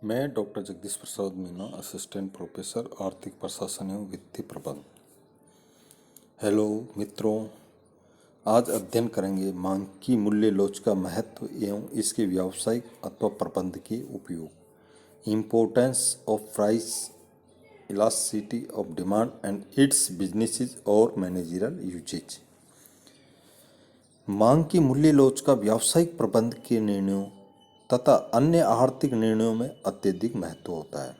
मैं doctor Jagdish Prasad Meena, assistant professor आर्थिक प्रशासन एवं वित्तीय प्रबंधन। हेलो मित्रों, आज अध्ययन करेंगे मांग की मूल्य लोच का महत्व एवं इसके व्यावसायिक अथवा प्रबंधकीय उपयोग। Importance of price elasticity of demand and it's businesses और मैनेजरियल यूजेज। मांग की मूल्य लोच का व्यावसायिक प्रबंध के निर्णयों तथा अन्य आर्थिक निर्णयों में अत्यधिक महत्व होता है।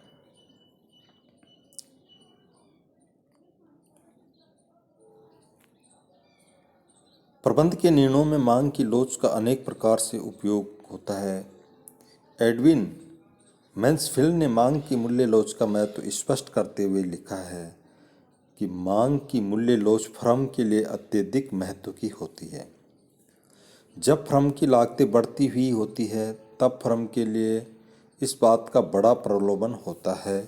प्रबंध के निर्णयों में मांग की लोच का अनेक प्रकार से उपयोग होता है। एडविन मैन्सफील्ड ने मांग की मूल्य लोच का महत्व स्पष्ट करते हुए लिखा है कि मांग की मूल्य लोच फर्म के लिए अत्यधिक महत्व की होती है। जब फर्म की लागतें बढ़ती हुई होती है तब फर्म के लिए इस बात का बड़ा प्रलोभन होता है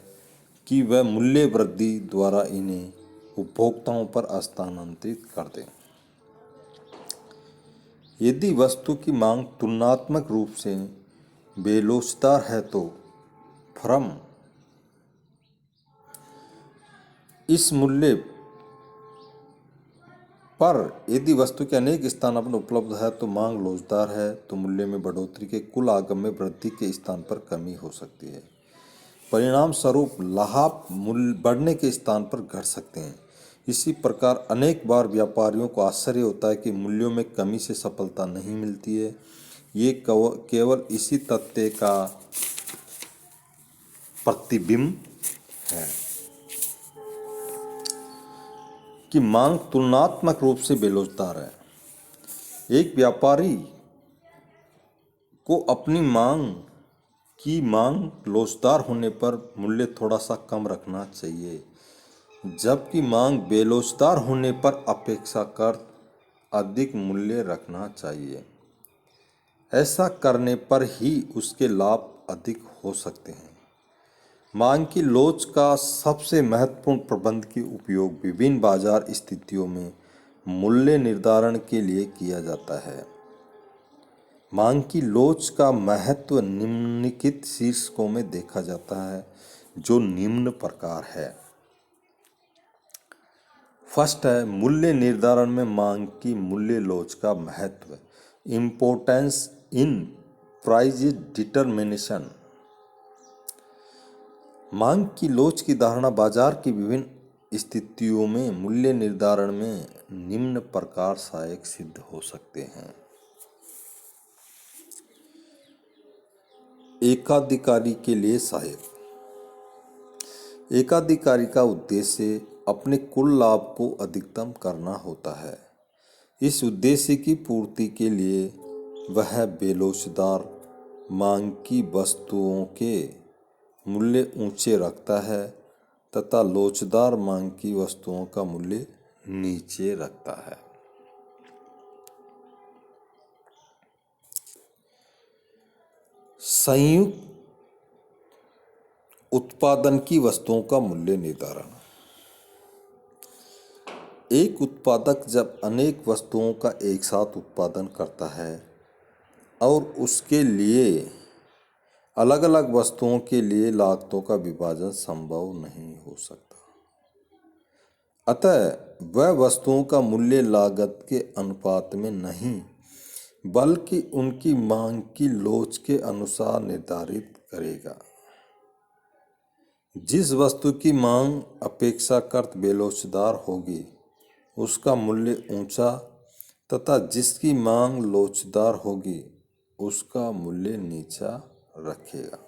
कि वह मूल्य वृद्धि द्वारा इन्हें उपभोक्ताओं पर स्थानांतरित कर दें। यदि वस्तु की मांग तुलनात्मक रूप से बेलोचदार है तो फर्म इस मूल्य पर यदि वस्तु के अनेक स्थानों पर उपलब्ध है तो मांग लोचदार है तो मूल्य में बढ़ोतरी के कुल आगम में वृद्धि के स्थान पर कमी हो सकती है। परिणाम स्वरूप लाभ मूल्य बढ़ने के स्थान पर घट सकते हैं। इसी प्रकार अनेक बार व्यापारियों को आश्चर्य होता है कि मूल्यों में कमी से सफलता नहीं मिलती है। ये केवल इसी तथ्य का प्रतिबिंब है कि मांग तुलनात्मक रूप से बेलोचदार है। एक व्यापारी को अपनी मांग लोचदार होने पर मूल्य थोड़ा सा कम रखना चाहिए, जबकि मांग बेलोचदार होने पर अपेक्षाकृत अधिक मूल्य रखना चाहिए। ऐसा करने पर ही उसके लाभ अधिक हो सकते हैं। मांग की लोच का सबसे महत्वपूर्ण प्रबंध की उपयोग विभिन्न बाजार स्थितियों में मूल्य निर्धारण के लिए किया जाता है। मांग की लोच का महत्व निम्नलिखित शीर्षकों में देखा जाता है, जो निम्न प्रकार है। फर्स्ट है मूल्य निर्धारण में मांग की मूल्य लोच का महत्व। Importance in price determination. मांग की लोच की धारणा बाजार की विभिन्न स्थितियों में मूल्य निर्धारण में निम्न प्रकार सहायक सिद्ध हो सकते हैं। एकाधिकारी के लिए सहायक। एकाधिकारी का उद्देश्य अपने कुल लाभ को अधिकतम करना होता है। इस उद्देश्य की पूर्ति के लिए वह बेलोचदार मांग की वस्तुओं के मूल्य ऊंचे रखता है तथा लोचदार मांग की वस्तुओं का मूल्य नीचे रखता है। संयुक्त उत्पादन की वस्तुओं का मूल्य निर्धारण। एक उत्पादक जब अनेक वस्तुओं का एक साथ उत्पादन करता है और उसके लिए अलग अलग वस्तुओं के लिए लागतों का विभाजन संभव नहीं हो सकता, अतः वह वस्तुओं का मूल्य लागत के अनुपात में नहीं बल्कि उनकी मांग की लोच के अनुसार निर्धारित करेगा। जिस वस्तु की मांग अपेक्षाकृत बेलोचदार होगी उसका मूल्य ऊंचा तथा जिसकी मांग लोचदार होगी उसका मूल्य नीचा रखेगा।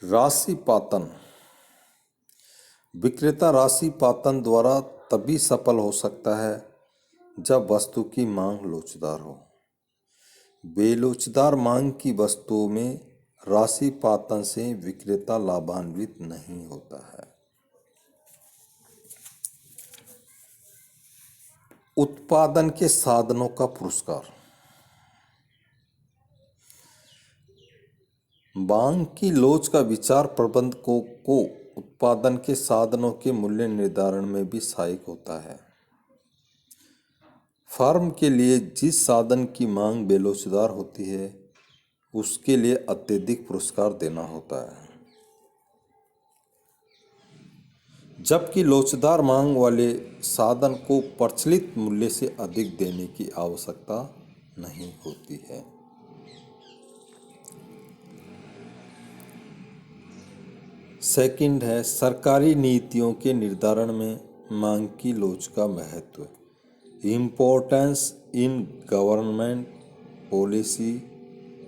राशिपातन। विक्रेता राशिपातन द्वारा तभी सफल हो सकता है जब वस्तु की मांग लोचदार हो। बेलोचदार मांग की वस्तुओं में राशिपातन से विक्रेता लाभान्वित नहीं होता है। उत्पादन के साधनों का पुरस्कार। मांग की लोच का विचार प्रबंधकों को उत्पादन के साधनों के मूल्य निर्धारण में भी सहायक होता है। फर्म के लिए जिस साधन की मांग बेलोचदार होती है उसके लिए अत्यधिक पुरस्कार देना होता है, जबकि लोचदार मांग वाले साधन को प्रचलित मूल्य से अधिक देने की आवश्यकता नहीं होती है। सेकंड है सरकारी नीतियों के निर्धारण में मांग की लोच का महत्व। Importance in government policy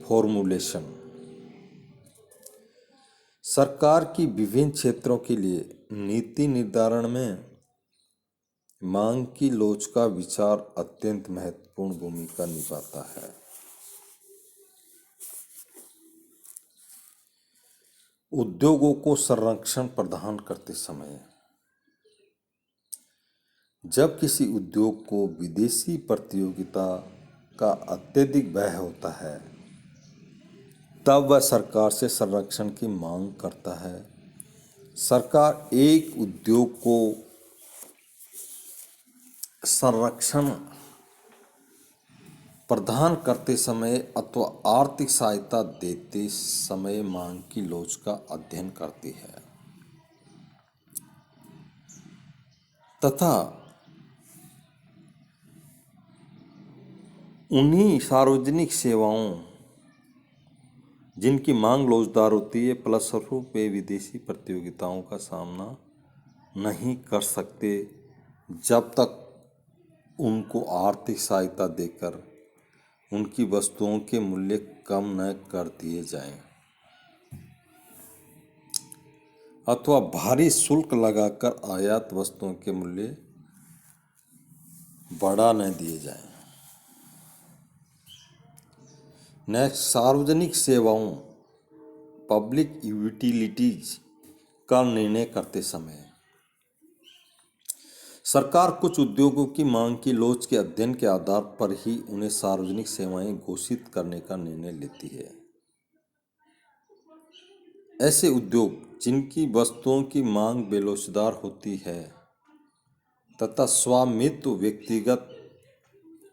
formulation. सरकार की विभिन्न क्षेत्रों के लिए नीति निर्धारण में मांग की लोच का विचार अत्यंत महत्वपूर्ण भूमिका निभाता है। उद्योगों को संरक्षण प्रदान करते समय जब किसी उद्योग को विदेशी प्रतियोगिता का अत्यधिक भय होता है, तब वह सरकार से संरक्षण की मांग करता है। सरकार एक उद्योग को संरक्षण प्रदान करते समय अथवा आर्थिक सहायता देते समय मांग की लोच का अध्ययन करती है तथा उन्हीं सार्वजनिक सेवाओं जिनकी मांग लोचदार होती है, फलस्वरूप वे विदेशी प्रतियोगिताओं का सामना नहीं कर सकते जब तक उनको आर्थिक सहायता देकर उनकी वस्तुओं के मूल्य कम न कर दिए जाएं अथवा भारी शुल्क लगाकर आयात वस्तुओं के मूल्य बढ़ा न दिए जाएं। नेक्स्ट, सार्वजनिक सेवाओं पब्लिक यूटिलिटीज का निर्णय करते समय सरकार कुछ उद्योगों की मांग की लोच के अध्ययन के आधार पर ही उन्हें सार्वजनिक सेवाएं घोषित करने का निर्णय लेती है। ऐसे उद्योग जिनकी वस्तुओं की मांग बेलोचदार होती है तथा स्वामित्व व्यक्तिगत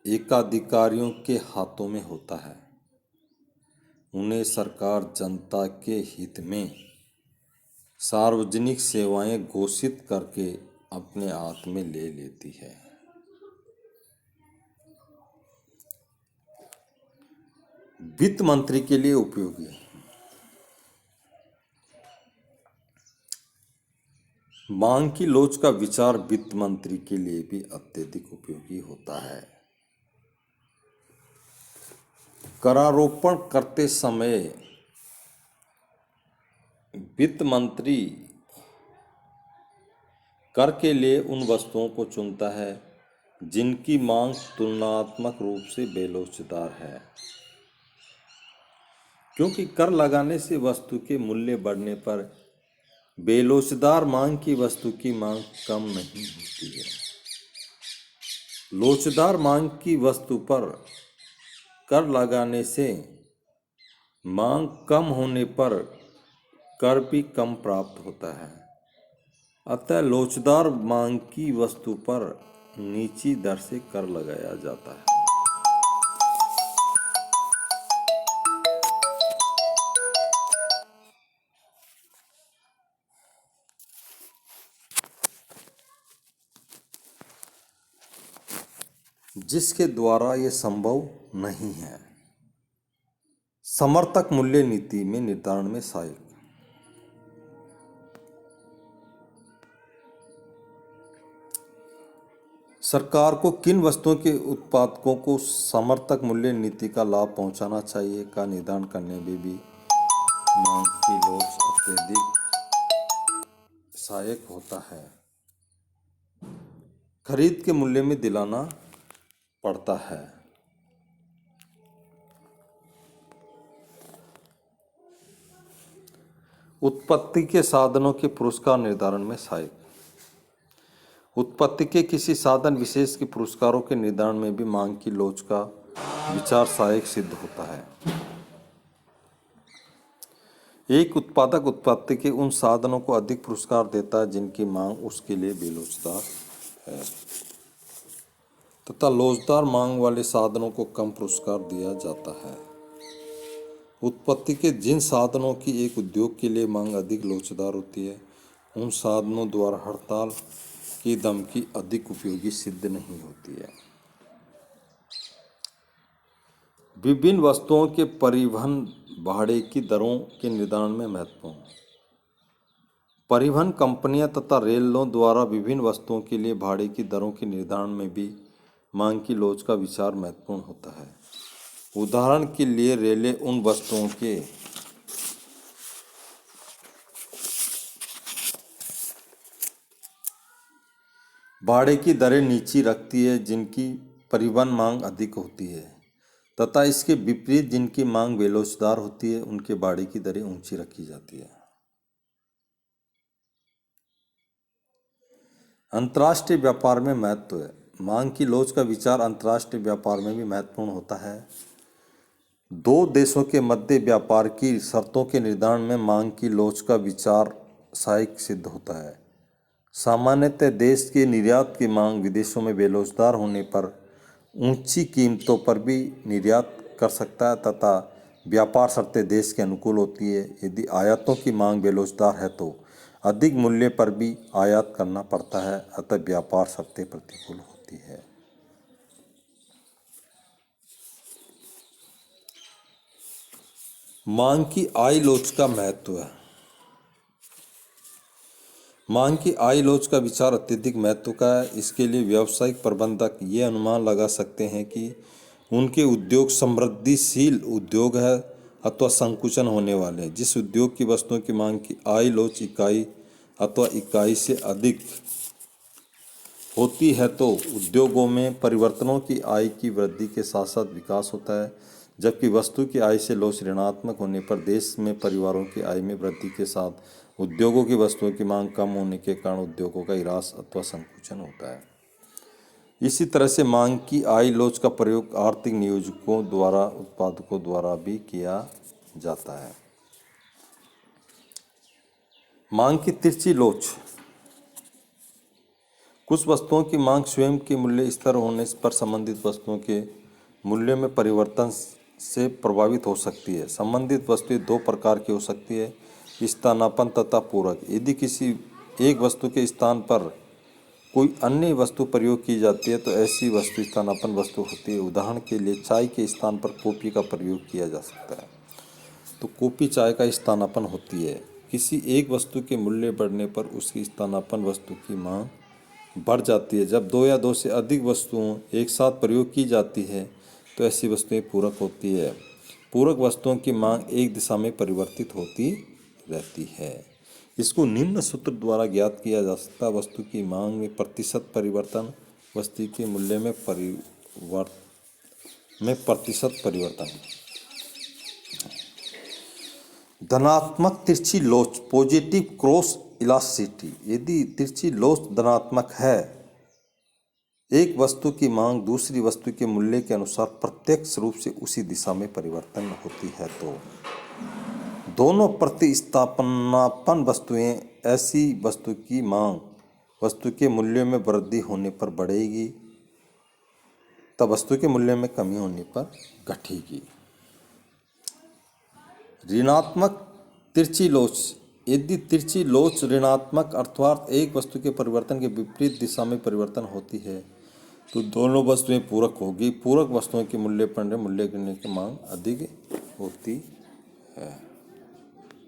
एकाधिकारियों के हाथों में होता है, उन्हें सरकार जनता के हित में सार्वजनिक सेवाएं घोषित करके अपने हाथ में ले लेती है। वित्त मंत्री के लिए उपयोगी। मांग की लोच का विचार वित्त मंत्री के लिए भी अत्यधिक उपयोगी होता है। करारोपण करते समय वित्त मंत्री कर के लिए उन वस्तुओं को चुनता है जिनकी मांग तुलनात्मक रूप से बेलोचदार है, क्योंकि कर लगाने से वस्तु के मूल्य बढ़ने पर बेलोचदार मांग की वस्तु की मांग कम नहीं होती है। लोचदार मांग की वस्तु पर कर लगाने से मांग कम होने पर कर भी कम प्राप्त होता है। अतः लोचदार मांग की वस्तु पर नीची दर से कर लगाया जाता है। जिसके द्वारा यह संभव नहीं है। समर्थक मूल्य नीति में निर्धारण में सहायक। सरकार को किन वस्तुओं के उत्पादकों को समर्थक मूल्य नीति का लाभ पहुंचाना चाहिए का निर्धारण करने में भी मांग की लोच अत्यधिक सहायक होता है। खरीद के मूल्य में दिलाना पड़ता है। उत्पत्ति के साधनों के पुरस्कार निर्धारण में सहायक। उत्पत्ति के किसी साधन विशेष के पुरस्कारों के निर्धारण में भी मांग की लोच का विचार सहायक सिद्ध होता है। एक उत्पादक उत्पत्ति के उन साधनों को अधिक पुरस्कार देता है जिनकी मांग उसके लिए बेलोचदार है, तथा लोचदार मांग वाले साधनों को कम पुरस्कार दिया जाता है। उत्पत्ति के जिन साधनों की एक उद्योग के लिए मांग अधिक लोचदार होती है, उन साधनों द्वारा हड़ताल की धमकी अधिक उपयोगी सिद्ध नहीं होती है। विभिन्न वस्तुओं के परिवहन भाड़े की दरों के निर्धारण में महत्वपूर्ण। परिवहन कंपनियां तथा रेलों द्वारा विभिन्न वस्तुओं के लिए भाड़े की दरों के निर्धारण में भी मांग की लोच का विचार महत्वपूर्ण होता है। उदाहरण के लिए रेलें उन वस्तुओं के भाड़े की दरें नीची रखती है जिनकी परिवहन मांग अधिक होती है, तथा इसके विपरीत जिनकी मांग बेलोचदार होती है उनके भाड़े की दरें ऊंची रखी जाती है। अंतर्राष्ट्रीय व्यापार में महत्व है। मांग की लोच का विचार अंतर्राष्ट्रीय व्यापार में भी महत्वपूर्ण होता है। दो देशों के मध्य व्यापार की शर्तों के निर्धारण में मांग की लोच का विचार सहायक सिद्ध होता है। सामान्यतः देश के निर्यात की मांग विदेशों में बेलोचदार होने पर ऊंची कीमतों पर भी निर्यात कर सकता है तथा व्यापार शर्तें देश के अनुकूल होती है। यदि आयातों की मांग बेलोचदार है तो अधिक मूल्य पर भी आयात करना पड़ता है, अतः व्यापार शर्तें प्रतिकूल होती है। मांग की आय लोच का महत्व है। मांग की आय लोच का विचार अत्यधिक महत्व का है। इसके लिए व्यावसायिक प्रबंधक ये अनुमान लगा सकते हैं कि उनके उद्योग समृद्धिशील उद्योग है अथवा संकुचन होने वाले हैं। जिस उद्योग की वस्तुओं की मांग की आय लोच इकाई अथवा इकाई से अधिक होती है तो उद्योगों में परिवर्तनों की आय की वृद्धि के साथ साथ विकास होता है, जबकि वस्तु की आय से लोच ऋणात्मक होने पर देश में परिवारों की आय में वृद्धि के साथ उद्योगों की वस्तुओं की मांग कम होने के कारण उद्योगों का ह्रास अथवा संकुचन होता है। इसी तरह से मांग की आय लोच का प्रयोग आर्थिक नियोजकों द्वारा उत्पादकों द्वारा भी किया जाता है। मांग की तिरछी लोच। कुछ वस्तुओं की मांग स्वयं के मूल्य स्थिर होने पर संबंधित वस्तुओं के मूल्य में परिवर्तन से प्रभावित हो सकती है। संबंधित वस्तुएं दो प्रकार की हो सकती है, स्थानापन्न तथा पूरक। यदि किसी एक वस्तु के स्थान पर कोई अन्य वस्तु प्रयोग की जाती है तो ऐसी वस्तु स्थानापन्न वस्तु होती है। उदाहरण के लिए चाय के स्थान पर कॉफ़ी का प्रयोग किया जा सकता है तो कॉफ़ी चाय का स्थानापन्न होती है। किसी एक वस्तु के मूल्य बढ़ने पर उसकी स्थानापन्न वस्तु की मांग बढ़ जाती है। जब दो या दो से अधिक वस्तुओं एक साथ प्रयोग की जाती है तो ऐसी वस्तुएं पूरक होती है। पूरक वस्तुओं की मांग एक दिशा में परिवर्तित होती रहती है। इसको निम्न सूत्र द्वारा ज्ञात किया जा सकता है। वस्तु की मांग में प्रतिशत परिवर्तन, वस्तु के मूल्य में प्रतिशत परिवर्तन। धनात्मक तिरछी लोच, पॉजिटिव क्रॉस इलास्टिसिटी। यदि तिरछी लोच धनात्मक है, एक वस्तु की मांग दूसरी वस्तु के मूल्य के अनुसार प्रत्यक्ष रूप से उसी दिशा में परिवर्तन होती है तो दोनों प्रतिस्थापनापन्न वस्तुएं, ऐसी वस्तु की मांग वस्तु के मूल्य में वृद्धि होने पर बढ़ेगी तब वस्तु के मूल्य में कमी होने पर घटेगी। ऋणात्मक तिरछी लोच। यदि तिरछी लोच ऋणात्मक अर्थात एक वस्तु के परिवर्तन के विपरीत दिशा में परिवर्तन होती है तो दोनों वस्तुएं पूरक होगी। पूरक वस्तुओं के मूल्य पर मूल्य गिरने की मांग अधिक होती है।